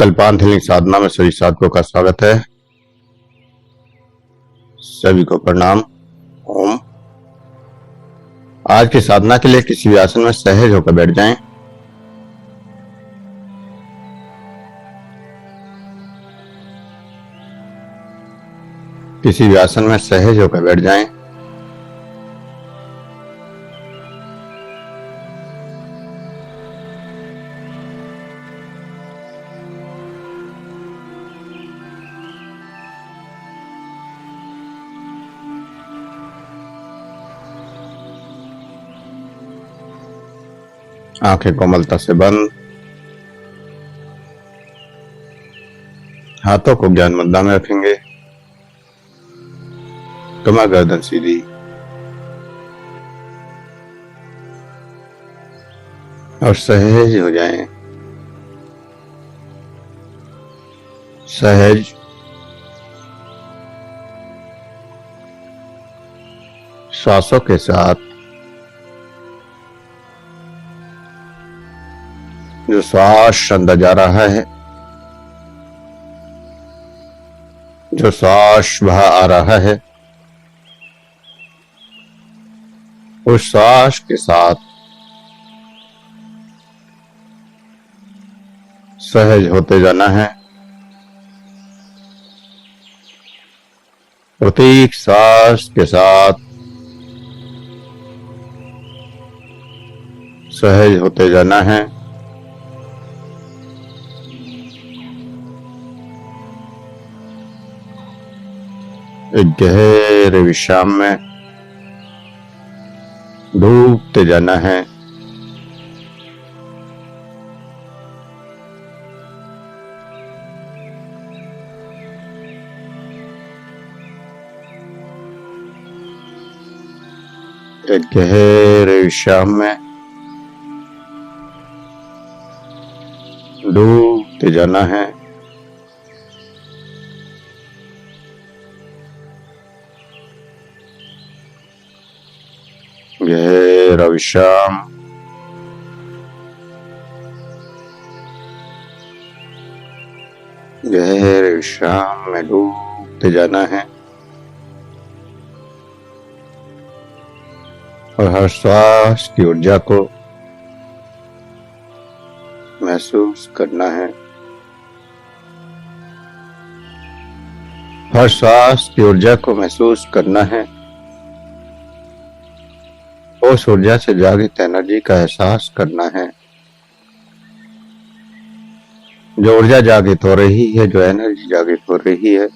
कल्पांत healing साधना में सभी साधकों का स्वागत है। सभी को प्रणाम। ओम। आज की साधना के लिए किसी भी आसन में सहज होकर बैठ जाएं। किसी भी आसन में सहज होकर बैठ जाएं। आंखें कोमलता से बंद, हाथों को ज्ञान मुद्रा में रखेंगे, कमर गर्दन सीधी, और सहज हो जाएं। सहज श्वासों के साथ जो श्वास अंदर जा रहा है, जो श्वास बाहर आ रहा है, उस श्वास के साथ सहज होते जाना है। प्रत्येक श्वास के साथ सहज होते जाना है। एक गहरे विश्राम में डूबते जाना है। एक गहरे विश्राम में डूबते जाना है। गहरा विश्राम, गहरे विश्राम में डूबते जाना है और हर श्वास की ऊर्जा को महसूस करना है। हर श्वास की ऊर्जा को महसूस करना है। उस ऊर्जा से जागृत एनर्जी का एहसास करना है। जो ऊर्जा जागृत हो रही है, जो एनर्जी जागृत हो रही है,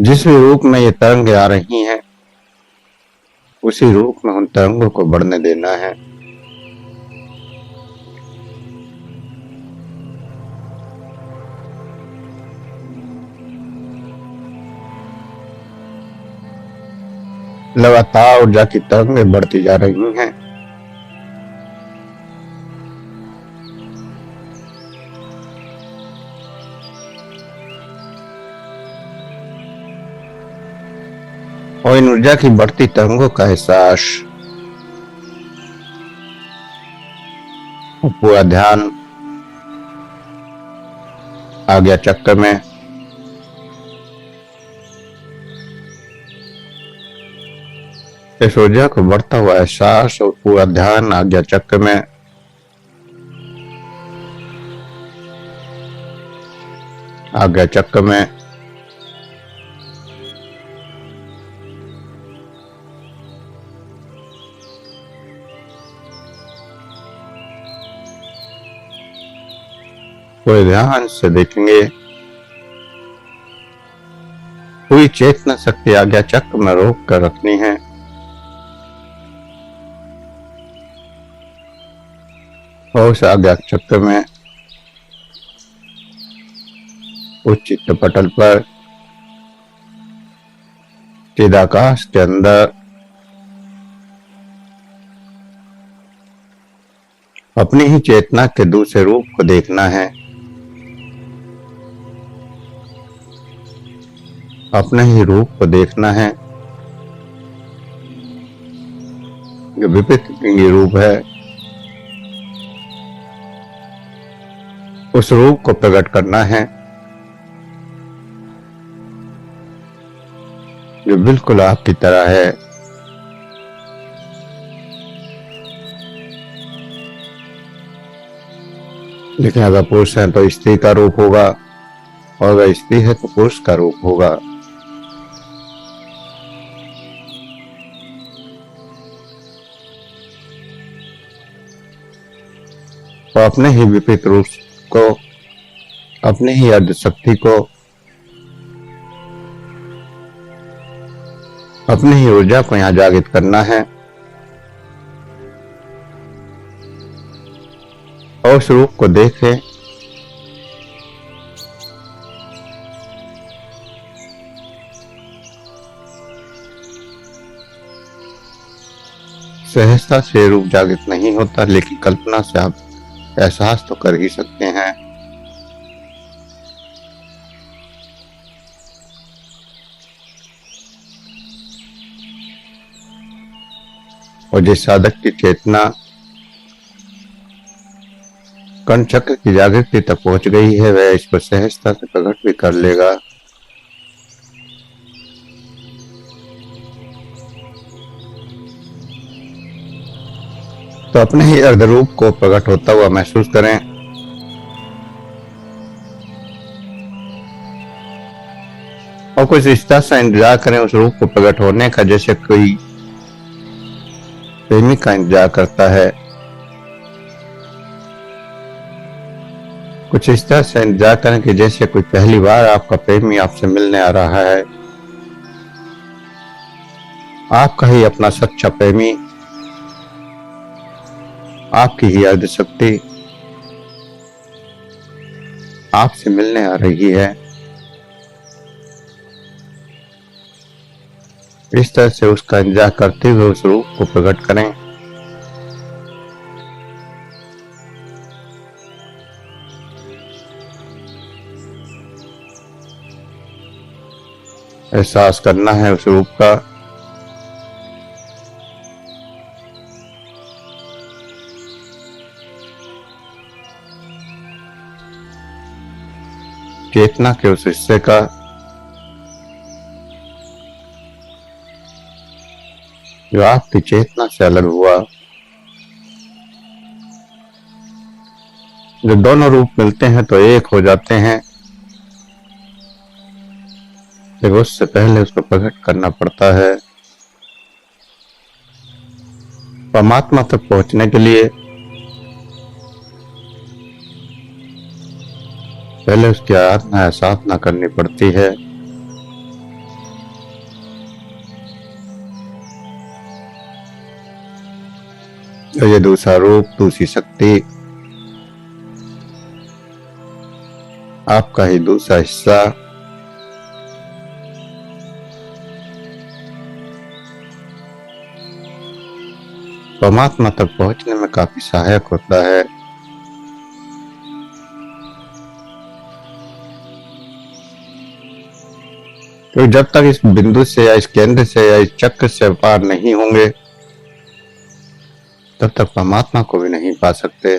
जिस भी रूप में ये तरंगे आ रही हैं, उसी रूप में उन तरंगों को बढ़ने देना है। लगातार ऊर्जा की तरंगें बढ़ती जा रही हैं। और इन ऊर्जा की बढ़ती तरंगों का एहसास, पूरा ध्यान आज्ञा चक्र में इस ऊर्जा को बढ़ता हुआ एहसास और पूरा ध्यान आज्ञा चक्र में आज्ञा चक्र में पूरे ध्यान से देखेंगे। पूरी चेतना शक्ति आज्ञा चक्र में रोक कर रखनी है। और उस आज्ञा चक्र में उस चित्त पटल पर चिदाकाश के अंदर अपनी ही चेतना के दूसरे रूप को देखना है। अपने ही रूप को देखना है, जो विपरीत लिंगी रूप है, उस रूप को प्रकट करना है जो बिल्कुल आपकी तरह है। लेकिन अगर पुरुष है तो स्त्री का रूप होगा, और अगर स्त्री है तो पुरुष का रूप होगा। तो अपने ही विपरीत रूप को, अपने ही अर्ध शक्ति को, अपनी ही ऊर्जा को यहाँ जागृत करना है और उस रूप को देखें सहजता से रूप जागृत नहीं होता, लेकिन कल्पना से आप एहसास तो कर ही सकते हैं। और जिस साधक की चेतना कर्ण चक्र की जागृति तक पहुंच गई है, वह इसको सहजता से प्रकट भी कर लेगा। तो अपने ही अर्ध रूप को प्रकट होता हुआ महसूस करें। और कुछ इच्छा से इंतजार करें उस रूप को प्रकट होने का, जैसे कोई प्रेमी का इंतजार करता है। कुछ इस तरह से इंतजार करें कि जैसे कोई पहली बार आपका प्रेमी आपसे मिलने आ रहा है, आपका ही अपना सच्चा प्रेमी, आपकी ही अर्ध शक्ति आपसे मिलने आ रही है। इस तरह से उसका इंतजार करते हुए उस रूप को प्रकट करें। एहसास करना है उस रूप का। चेतना के उस हिस्से का जो आपकी चेतना से अलग हुआ। जब दोनों रूप मिलते हैं तो एक हो जाते हैं, लेकिन उससे पहले उसको प्रकट करना पड़ता है। परमात्मा तक पहुंचने के लिए पहले उसकी आराधना या साधना करनी पड़ती है। और ये दूसरा रूप, दूसरी शक्ति, आपका ही दूसरा हिस्सा परमात्मा तक पहुंचने में काफी सहायक होता है। तो जब तक इस बिंदु से या इस केंद्र से या इस चक्र से पार नहीं होंगे, तब तक परमात्मा को भी नहीं पा सकते।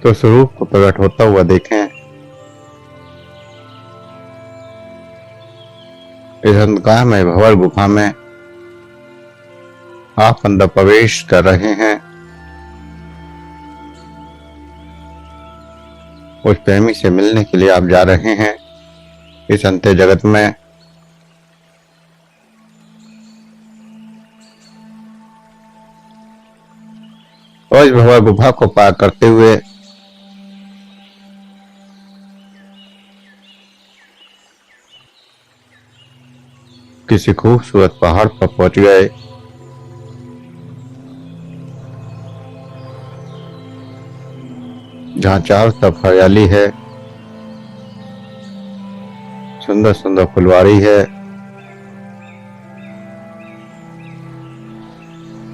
तो स्वरूप को प्रकट होता हुआ देखें। इस अंधकार में भंवर गुफा में आप अंदर प्रवेश कर रहे हैं। उस प्रेमी से मिलने के लिए आप जा रहे हैं इस अंते जगत में। और इस भंवर गुफा को पार करते हुए किसी खूबसूरत पहाड़ पर पहुंच गए। जहां चारों तरफ हरियाली है, सुंदर सुंदर फुलवारी है,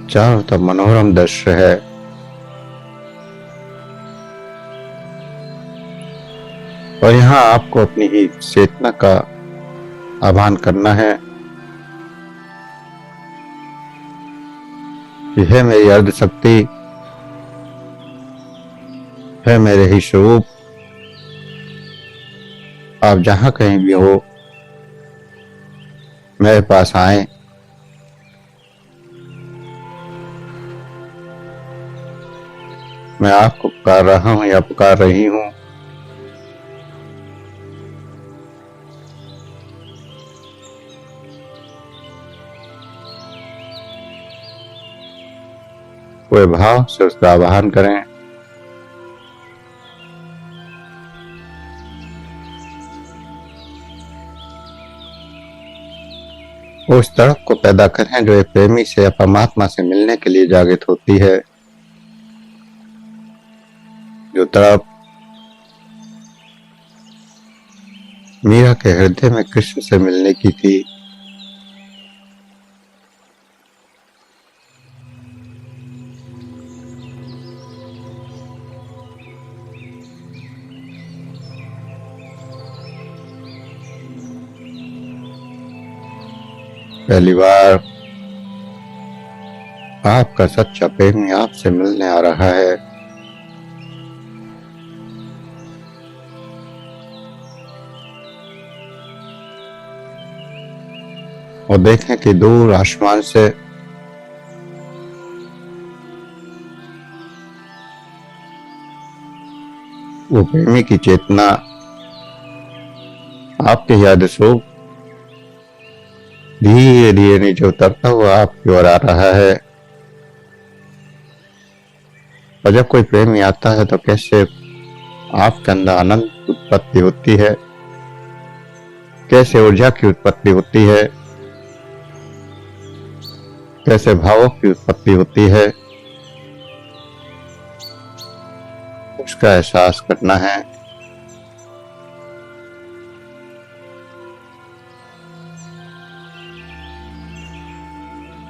चारों तरफ मनोरम दृश्य है। और यहाँ आपको अपनी ही चेतना का आह्वान करना है। कि है मेरी अर्ध शक्ति, है मेरे ही स्वरूप, आप जहां कहीं भी हो मेरे पास आए। मैं आपको पुकार रहा हूं या पुकार रही हूं। पूरे भाव से उसका आवाहन करें। उस तड़प को पैदा करें जो एक प्रेमी से या परमात्मा से मिलने के लिए जागृत होती है। जो तड़प मीरा के हृदय में कृष्ण से मिलने की थी, पहली बार आपका सच्चा प्रेमी आपसे मिलने आ रहा है। और देखें कि दूर आसमान से वो प्रेमी की चेतना आपके याद स्वरूप धीरे धीरे नीचे उतरता हुआ आपकी ओर आ रहा है। और जब कोई प्रेमी आता है तो कैसे आपके अंदर आनंद की उत्पत्ति होती है, कैसे ऊर्जा की उत्पत्ति होती है, कैसे भावों की उत्पत्ति होती है, उसका एहसास करना है।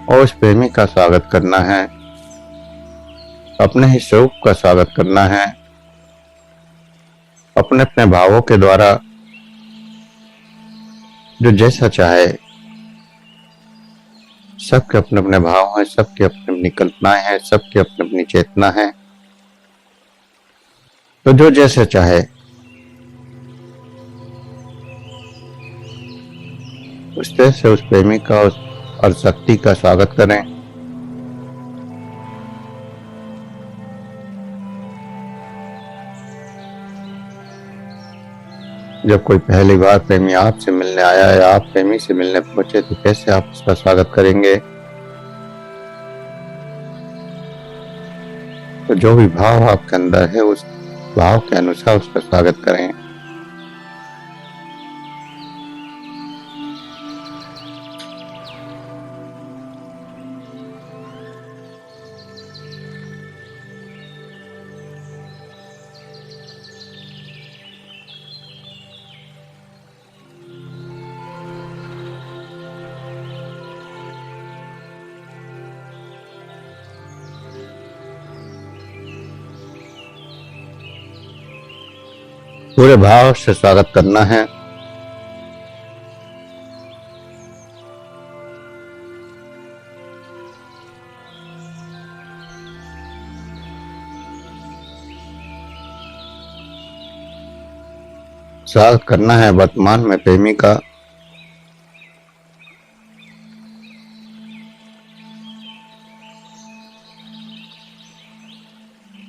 और उस प्रेमी का स्वागत करना है, अपने ही स्वरूप का स्वागत करना है, अपने अपने भावों के द्वारा जो जैसा चाहे। सबके अपने अपने भाव हैं, सबकी अपनी अपनी कल्पनाएं हैं, सबकी अपनी अपनी चेतना है। तो जो जैसे चाहे उस तरह से उस प्रेमी का और शक्ति का स्वागत करें। जब कोई पहली बार प्रेमी आपसे मिलने आया या आप प्रेमी से मिलने पहुंचे तो कैसे आप उसका स्वागत करेंगे। तो जो भी भाव आपके अंदर है उस भाव के अनुसार उसका स्वागत करें। पूरे भाव से स्वागत करना है। स्वागत करना है वर्तमान में प्रेमी का।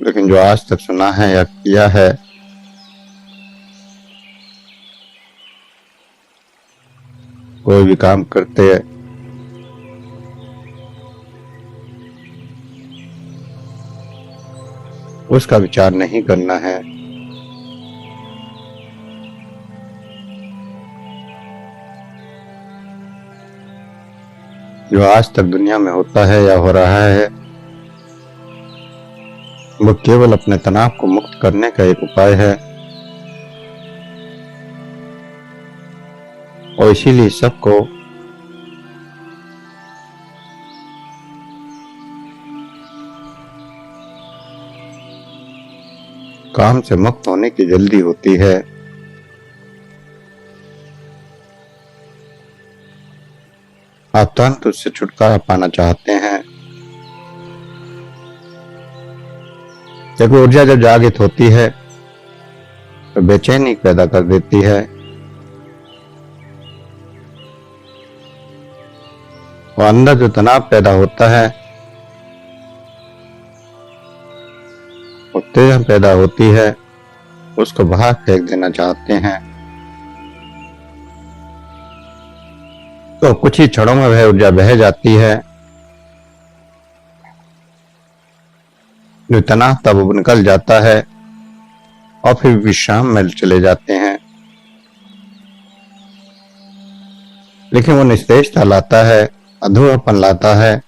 लेकिन जो आज तक सुना है या किया है कोई भी काम करते हैं उसका विचार नहीं करना है। जो आज तक दुनिया में होता है या हो रहा है वो केवल अपने तनाव को मुक्त करने का एक उपाय है। और इसीलिए सबको काम से मुक्त होने की जल्दी होती है। आप तुरंत उससे छुटकारा पाना चाहते हैं। क्योंकि ऊर्जा जब जागृत होती है तो बेचैनी पैदा कर देती है, और अंदर जो तनाव पैदा होता है, उत्तेजना पैदा होती है, उसको बाहर फेंक देना चाहते हैं। तो कुछ ही क्षणों में वह ऊर्जा बह जाती है, जो तनाव तब वो निकल जाता है और फिर विश्राम में चले जाते हैं। लेकिन वो निस्तेजता लाता है, अधूरापन लाता है,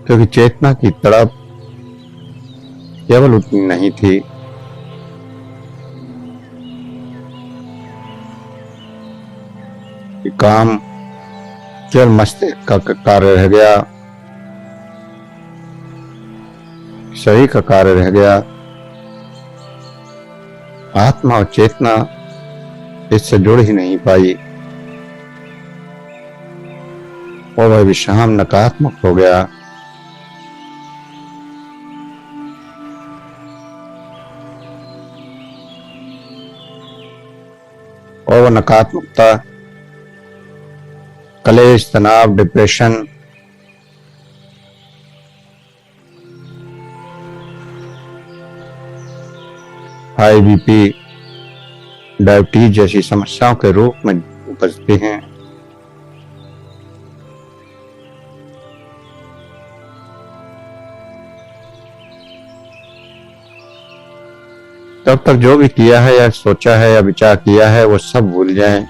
क्योंकि चेतना की तड़प केवल उतनी नहीं थी। कि काम केवल मस्तिष्क का कार्य रह गया, शरीर का कार्य रह गया, आत्मा और चेतना इससे जुड़ ही नहीं पाई, और वह विश्राम नकारात्मक हो गया। और वह नकारात्मकता क्लेश, तनाव, डिप्रेशन, हाई बीपी, डायबिटीज जैसी समस्याओं के रूप में उपजते हैं। तब तक जो भी किया है या सोचा है या विचार किया है वो सब भूल जाएं।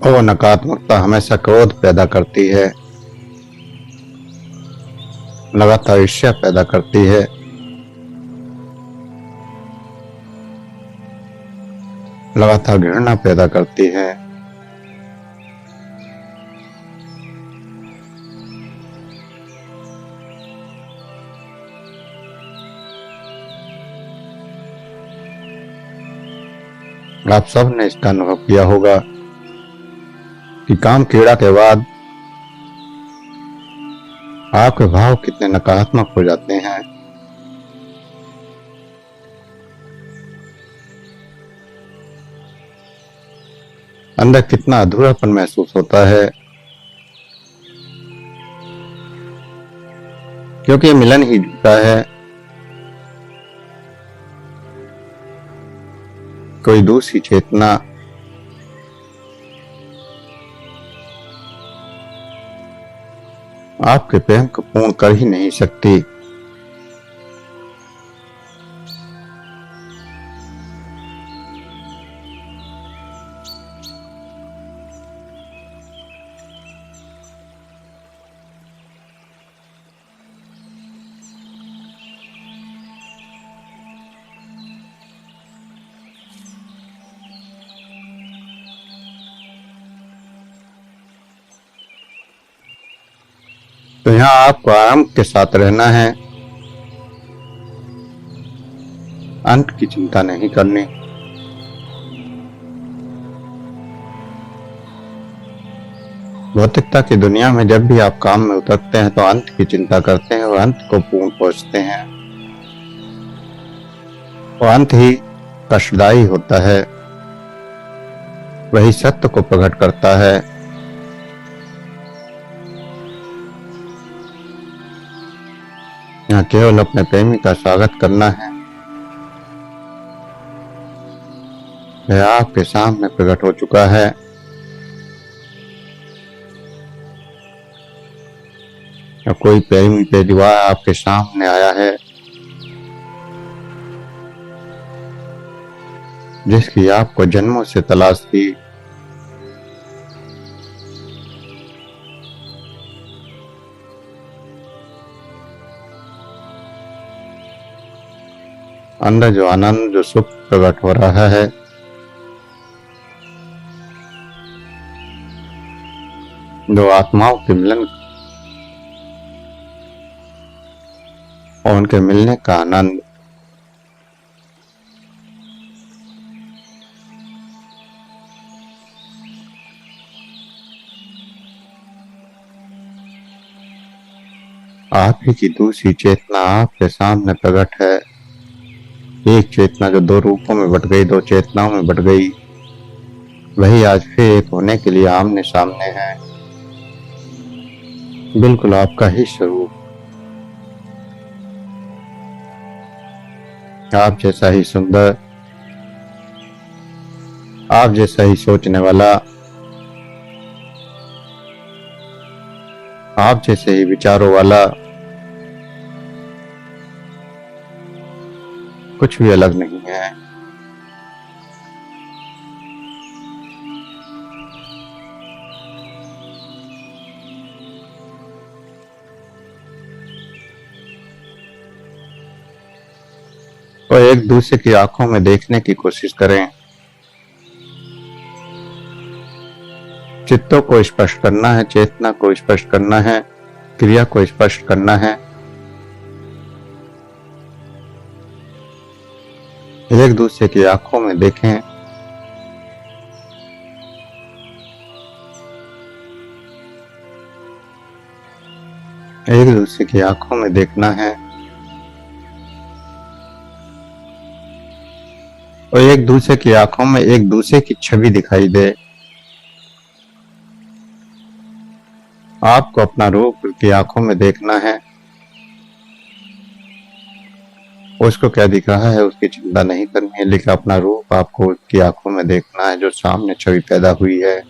और नकारात्मकता हमेशा क्रोध पैदा करती है, लगातार ईर्ष्या पैदा करती है, लगातार घृणा पैदा करती है। आप सब ने इसका अनुभव किया होगा कि काम क्रीड़ा के बाद आपके भाव कितने नकारात्मक हो जाते हैं। अंदर कितना अधूरापन महसूस होता है, क्योंकि ये मिलन ही झूठा है। कोई दूसरी चेतना आपके प्रेम को पूर्ण कर ही नहीं सकती। तो यहाँ आपको आराम के साथ रहना है, अंत की चिंता नहीं करनी। भौतिकता की दुनिया में जब भी आप काम में उतरते हैं तो अंत की चिंता करते हैं और अंत को पूर्ण पहुंचते हैं, और अंत ही कष्टदायी होता है, वही सत्य को प्रकट करता है। यहाँ केवल अपने प्रेमी का स्वागत करना है। वह आपके सामने प्रकट हो चुका है। या कोई प्रेमी परिवार आपके सामने आया है जिसकी आपको जन्मों से तलाश थी। अंदर जो आनंद, जो सुख प्रकट हो रहा है, दो आत्माओं के मिलन और उनके मिलने का आनंद आप ही की दूसरी चेतना आपके सामने प्रकट है। एक चेतना जो दो रूपों में बट गई, दो चेतनाओं में बट गई, वही आज फिर एक होने के लिए आमने सामने है। बिल्कुल आपका ही स्वरूप, आप जैसा ही सुंदर, आप जैसा ही सोचने वाला, आप जैसे ही विचारों वाला, कुछ भी अलग नहीं है। और एक दूसरे की आंखों में देखने की कोशिश करें। चित्तों को स्पष्ट करना है, चेतना को स्पष्ट करना है, क्रिया को स्पष्ट करना है। एक दूसरे की आंखों में देखें। एक दूसरे की आंखों में देखना है और एक दूसरे की आंखों में एक दूसरे की छवि दिखाई दे। आपको अपना रूप की आंखों में देखना है। उसको क्या दिख रहा है उसकी चिंता नहीं करनी है, लेकिन अपना रूप आपको उसकी आंखों में देखना है जो सामने छवि पैदा हुई है।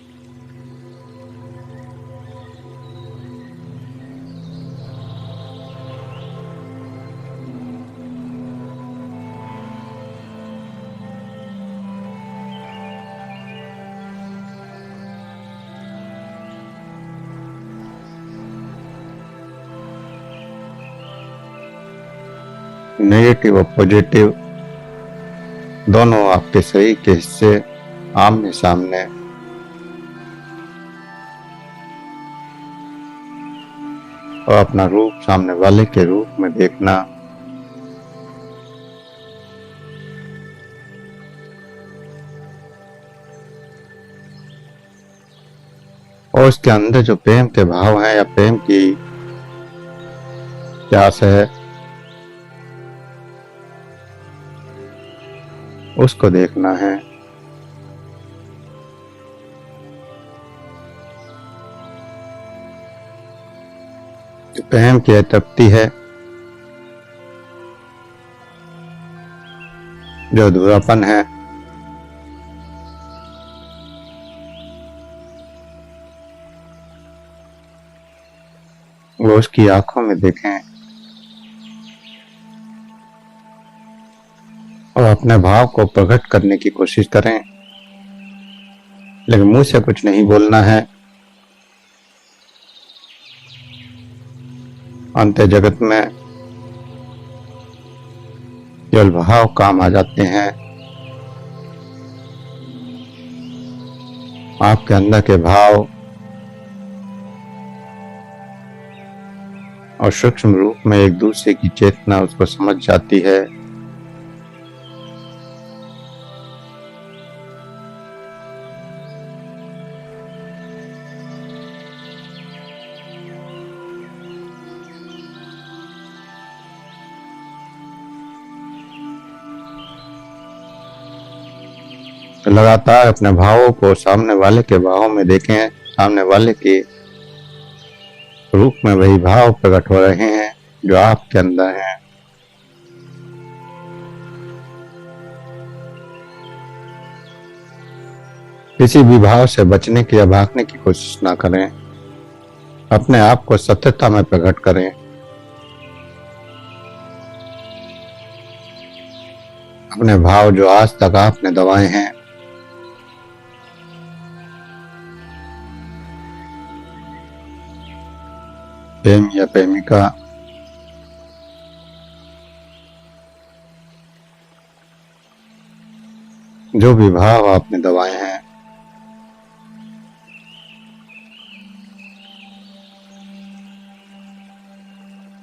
नेगेटिव और पॉजिटिव दोनों आपके शरीर के हिस्से आमने सामने। और अपना रूप सामने वाले के रूप में देखना। और उसके अंदर जो प्रेम के भाव है या प्रेम की प्यास है, उसको देखना है। प्रेम की तृप्ति है, जो अधूरापन है, वो उसकी आंखों में देखें और अपने भाव को प्रकट करने की कोशिश करें, लेकिन मुंह से कुछ नहीं बोलना है। अंत जगत में केवल भाव काम आ जाते हैं। आपके अंदर के भाव और सूक्ष्म रूप में एक दूसरे की चेतना उसको समझ जाती है। लगातार अपने भावों को सामने वाले के भावों में देखें। सामने वाले के रूप में वही भाव प्रकट हो रहे हैं जो आपके अंदर हैं। किसी भी भाव से बचने की या भागने की कोशिश ना करें। अपने आप को सत्यता में प्रकट करें। अपने भाव जो आज तक आपने दबाए हैं, प्रेम या प्रेमिका, जो भी भाव आपने दबाए हैं,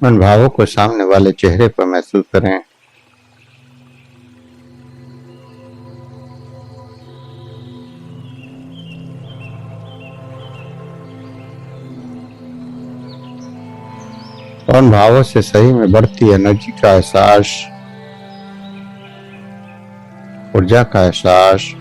उन भावों को सामने वाले चेहरे पर महसूस करें। और उन भावों से सही में बढ़ती एनर्जी का एहसास, ऊर्जा का एहसास,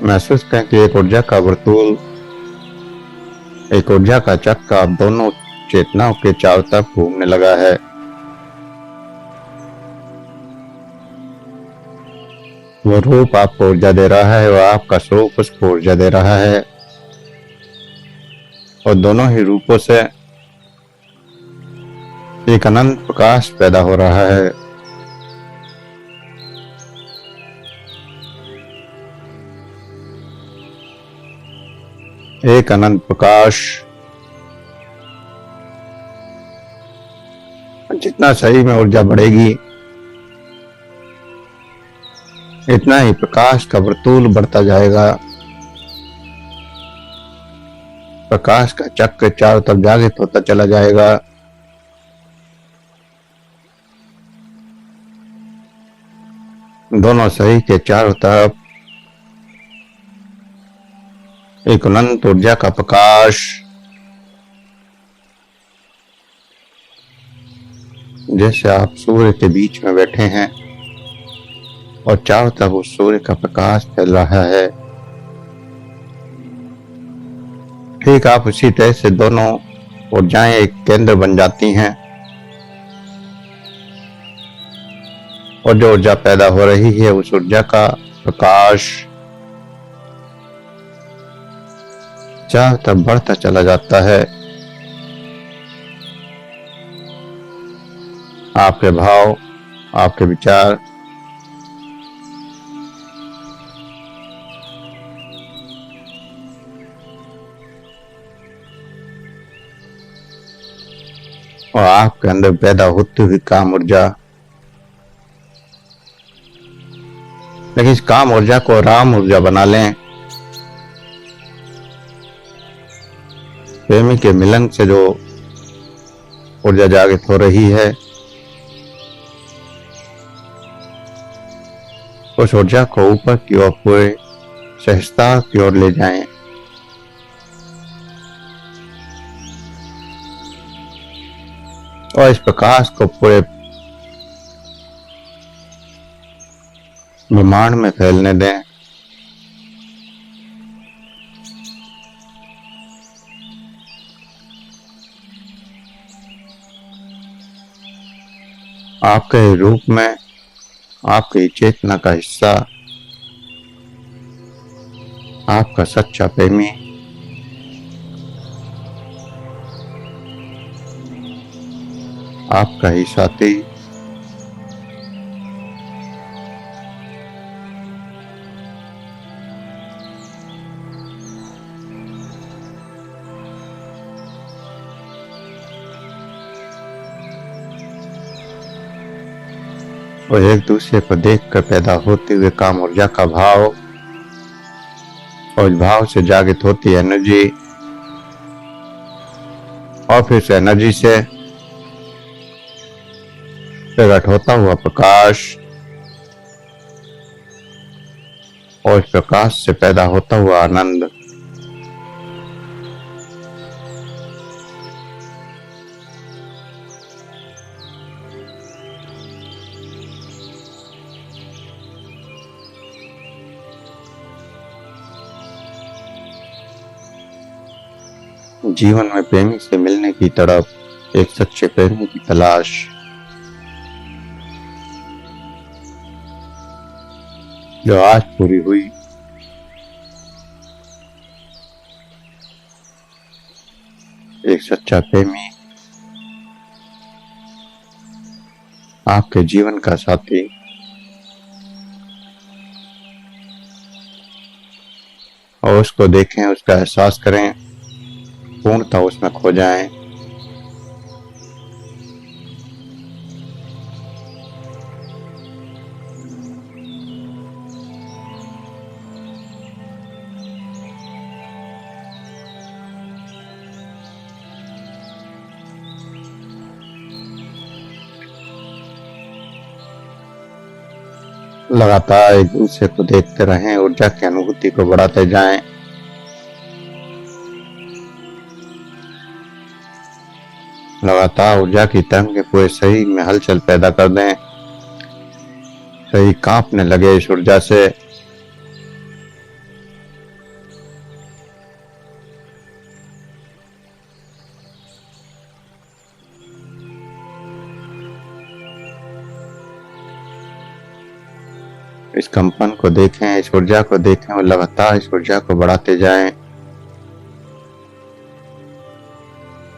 महसूस करें कि एक ऊर्जा का वर्तुल, एक ऊर्जा का चक्का अब दोनों चेतनाओं के चारों तरफ घूमने लगा है। वो रूप आपको ऊर्जा दे रहा है, वह आपका स्वरूप उसको ऊर्जा दे रहा है, और दोनों ही रूपों से एक अनंत प्रकाश पैदा हो रहा है। एक अनंत प्रकाश जितना शरीर में ऊर्जा बढ़ेगी, इतना ही प्रकाश का वर्तुल बढ़ता जाएगा। प्रकाश का चक्र चारों तरफ जागृत होता चला जाएगा। दोनों शरीर के चारों तरफ एक अनंत ऊर्जा का प्रकाश, जैसे आप सूर्य के बीच में बैठे हैं और चारों तरफ उस सूर्य का प्रकाश फैल रहा है। ठीक आप उसी तरह से दोनों ऊर्जाएं एक केंद्र बन जाती हैं, और जो ऊर्जा पैदा हो रही है उस ऊर्जा का प्रकाश चारों तरफ बढ़ता चला जाता है। आपके भाव, आपके विचार, और आपके अंदर पैदा होती हुई काम ऊर्जा, लेकिन इस काम ऊर्जा को राम ऊर्जा बना लें। प्रेमी के मिलन से जो ऊर्जा जागृत हो रही है, उस ऊर्जा को ऊपर की ओर पूरे सहजता की ओर ले जाएं। और इस प्रकाश को पूरे ब्रह्मांड में फैलने दें। आपके रूप में आपकी चेतना का हिस्सा, आपका सच्चा प्रेमी आपका ही साथी और एक दूसरे को देखकर पैदा होते हुए काम ऊर्जा का भाव, और इस भाव से जागृत होती एनर्जी, और फिर इस एनर्जी से प्रकट होता हुआ प्रकाश, और इस प्रकाश से पैदा होता हुआ आनंद। जीवन में प्रेमी से मिलने की तड़प, एक सच्चे प्रेमी की तलाश, जो आज पूरी हुई। एक सच्चा प्रेमी आपके जीवन का साथी, और उसको देखें, उसका एहसास करें, पूर्णतः उसमें खो जाएं। लगातार एक दूसरे को देखते रहें, ऊर्जा की अनुभूति को बढ़ाते जाएं। लगातार ऊर्जा की तरंग पूरे शरीर में हलचल पैदा कर दें। शरीर कांपने लगे इस ऊर्जा से। इस कंपन को देखें, इस ऊर्जा को देखें और लगातार इस ऊर्जा को बढ़ाते जाएं।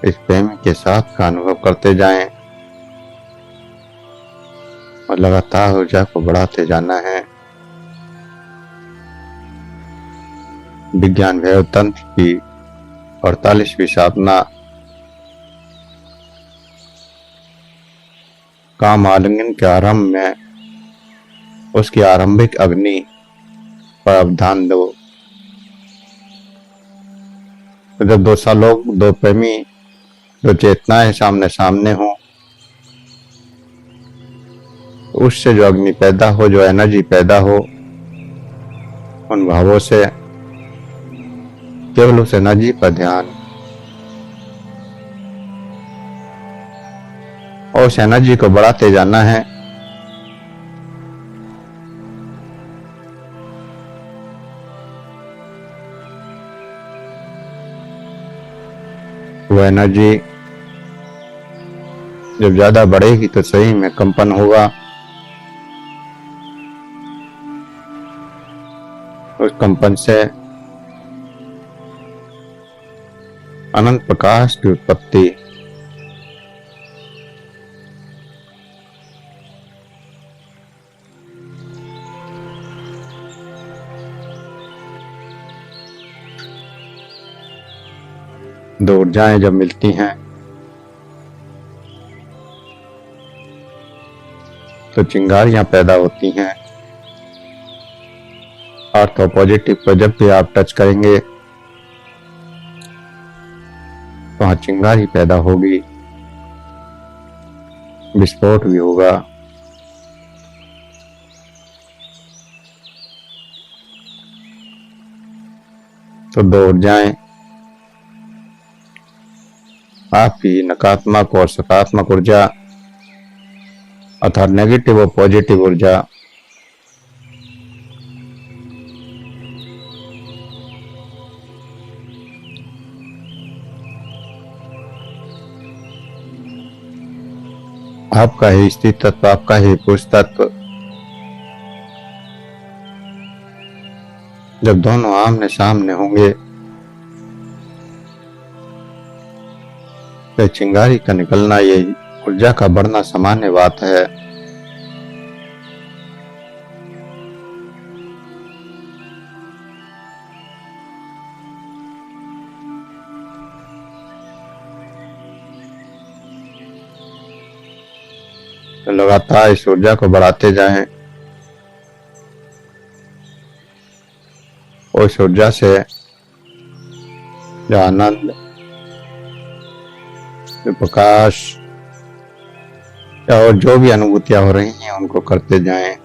इस प्रेमी के साथ का अनुभव करते जाएं और लगातार ऊर्जा को बढ़ाते जाना है। विज्ञान वैभव तंत्र की 48वीं साधना काम आलिंगन के आरंभ में उसकी आरंभिक अग्नि पर अवधान दो। तो जब दो प्रेमी, दो चेतनाएं सामने सामने हो, उससे जो अग्नि पैदा हो, जो एनर्जी पैदा हो, उन भावों से केवल उस एनर्जी पर ध्यान और उस एनर्जी को बढ़ाते जाना है। वो एनर्जी जब ज्यादा बढ़ेगी तो सही में कंपन होगा। उस कंपन से अनंत प्रकाश की उत्पत्ति, दो ऊर्जाएं जब मिलती हैं तो चिंगारियां पैदा होती हैं। अर्थ और पॉजिटिव को जब भी आप टच करेंगे तो वहां चिंगारी पैदा होगी, विस्फोट भी होगा। तो दो ऊर्जाएं, आपकी नकारात्मक और सकारात्मक ऊर्जा अर्थात नेगेटिव और पॉजिटिव ऊर्जा, आपका ही स्थित तत्व, आपका ही पुरुष तत्व, जब दोनों आमने सामने होंगे तो चिंगारी का निकलना, ये ऊर्जा का बढ़ना सामान्य बात है। तो लगातार इस ऊर्जा को बढ़ाते जाएं और इस ऊर्जा से जो आनंद, जो प्रकाश और जो भी अनुभूतियां हो रही हैं उनको करते जाएं।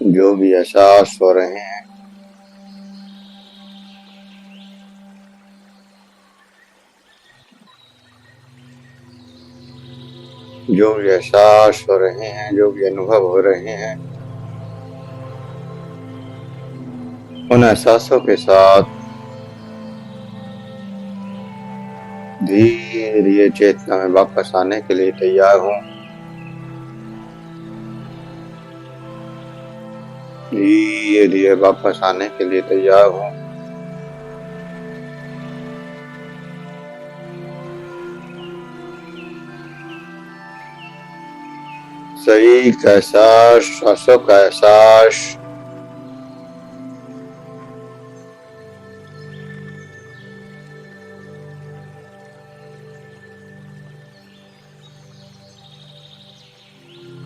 जो भी एहसास हो रहे हैं, जो भी एहसास हो रहे हैं, जो भी अनुभव हो रहे हैं, उन एहसासों के साथ धीरे धीरे चेतना में वापस आने के लिए तैयार हूँ। धीरे धीरे वापस आने के लिए तैयार हूँ। शरीर का एहसास, श्वासों का एहसास,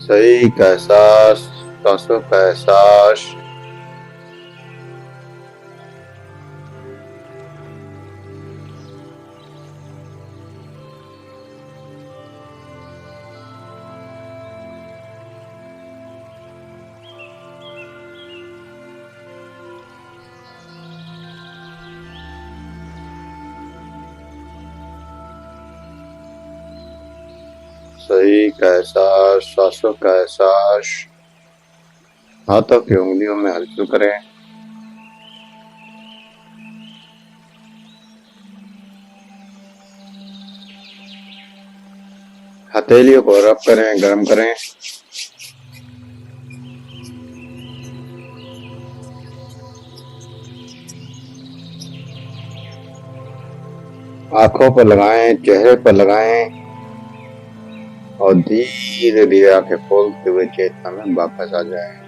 शरीर का एहसास, श्वासों का एहसास, शरीर का एहसास, श्वासों का एहसास। हाथों की उंगलियों में हलचल करें। हथेलियों को रब करें, गर्म करें। आंखों पर लगाएं, चेहरे पर लगाएं और धीरे धीरे आंखें खोलते हुए चेतना में वापस आ जाएं।